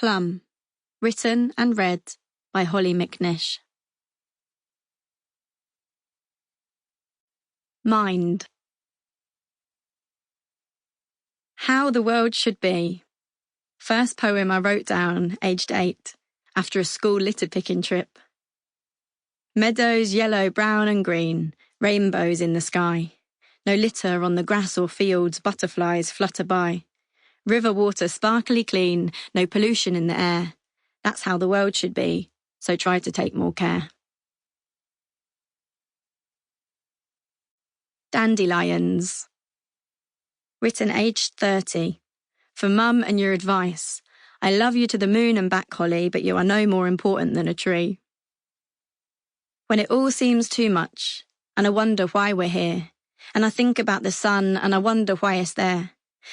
Plum, written and read by Hollie McNish. Mind. How the World Should Be. First poem I wrote down, aged 8, after a school litter-picking trip. Meadows yellow, brown and green, rainbows in the sky. No litter on the grass or fields, butterflies flutter by. River water sparkly clean, no pollution in the air. That's how the world should be, so try to take more care. Dandelions. Written aged 30. For Mum and your advice. I love you to the moon and back, Hollie, but you are no more important than a tree. When it all seems too much, and I wonder why we're here, and I think about the sun and I wonder why it's there,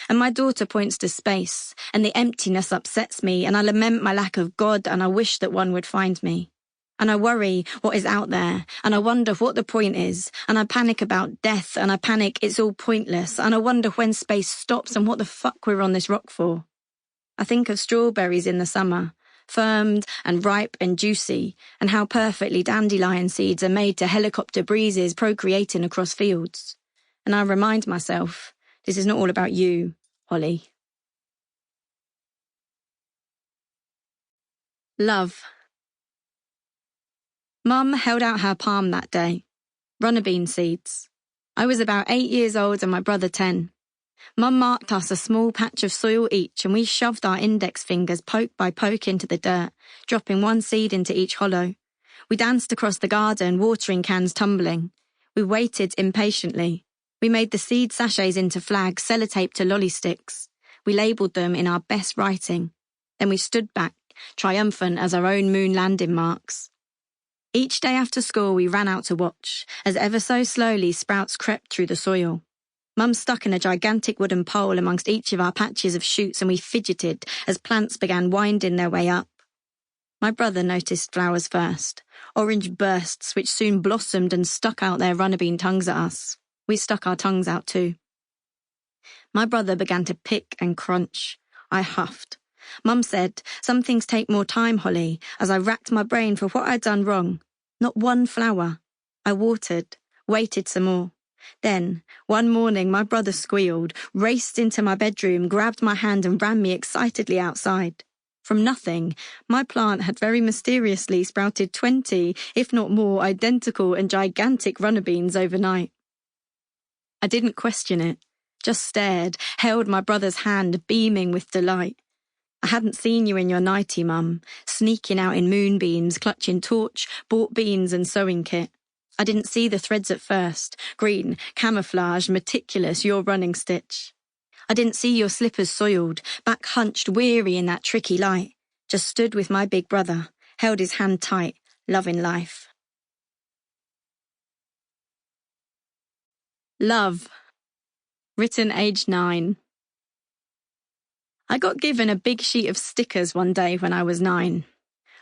and my daughter points to space, and the emptiness upsets me, and I lament my lack of God, and I wish that one would find me. And I worry what is out there, and I wonder what the point is, and I panic about death, and I panic it's all pointless, and I wonder when space stops and what the fuck we're on this rock for. I think of strawberries in the summer, firmed and ripe and juicy, and how perfectly dandelion seeds are made to helicopter breezes procreating across fields. And I remind myself, this is not all about you, Hollie. Love. Mum held out her palm that day. Runner bean seeds. I was about 8 years old and my brother 10. Mum marked us a small patch of soil each and we shoved our index fingers poke by poke into the dirt, dropping one seed into each hollow. We danced across the garden, watering cans tumbling. We waited impatiently. We made the seed sachets into flags, sellotaped to lolly sticks. We labelled them in our best writing. Then we stood back, triumphant as our own moon landing marks. Each day after school we ran out to watch, as ever so slowly sprouts crept through the soil. Mum stuck in a gigantic wooden pole amongst each of our patches of shoots and we fidgeted as plants began winding their way up. My brother noticed flowers first, orange bursts which soon blossomed and stuck out their runner bean tongues at us. We stuck our tongues out too. My brother began to pick and crunch. I huffed. Mum said, some things take more time, Hollie, as I racked my brain for what I'd done wrong. Not one flower. I watered, waited some more. Then, one morning, my brother squealed, raced into my bedroom, grabbed my hand and ran me excitedly outside. From nothing, my plant had very mysteriously sprouted 20, if not more, identical and gigantic runner beans overnight. I didn't question it, just stared, held my brother's hand, beaming with delight. I hadn't seen you in your nightie, Mum, sneaking out in moonbeams, clutching torch, bought beans and sewing kit. I didn't see the threads at first, green, camouflaged, meticulous, your running stitch. I didn't see your slippers soiled, back hunched, weary in that tricky light. Just stood with my big brother, held his hand tight, loving life. Love. Written aged 9. I got given a big sheet of stickers one day when I was 9.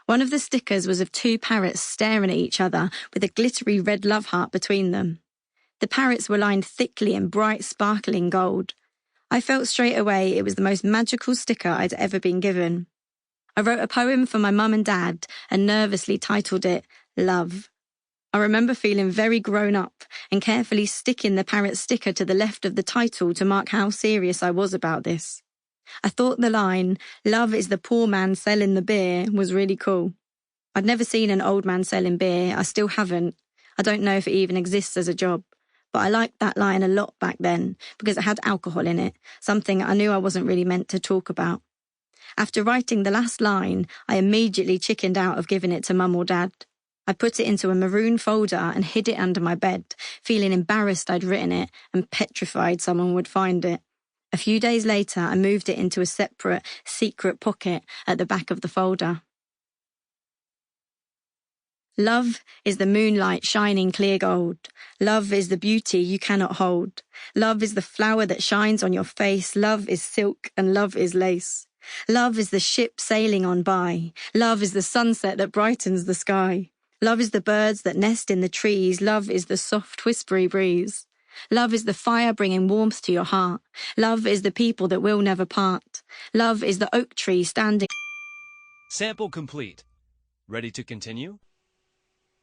One of the stickers was of 2 parrots staring at each other with a glittery red love heart between them. The parrots were lined thickly in bright, sparkling gold. I felt straight away it was the most magical sticker I'd ever been given. I wrote a poem for my mum and dad and nervously titled it Love. I remember feeling very grown up and carefully sticking the parrot sticker to the left of the title to mark how serious I was about this. I thought the line, "Love is the poor man selling the beer," was really cool. I'd never seen an old man selling beer, I still haven't. I don't know if it even exists as a job. But I liked that line a lot back then because it had alcohol in it, something I knew I wasn't really meant to talk about. After writing the last line, I immediately chickened out of giving it to Mum or Dad. I put it into a maroon folder and hid it under my bed, feeling embarrassed I'd written it and petrified someone would find it. A few days later, I moved it into a separate, secret pocket at the back of the folder. Love is the moonlight shining clear gold. Love is the beauty you cannot hold. Love is the flower that shines on your face. Love is silk and love is lace. Love is the ship sailing on by. Love is the sunset that brightens the sky. Love is the birds that nest in the trees. Love is the soft, whispery breeze. Love is the fire bringing warmth to your heart. Love is the people that will never part. Love is the oak tree standing Sample complete. Ready to continue?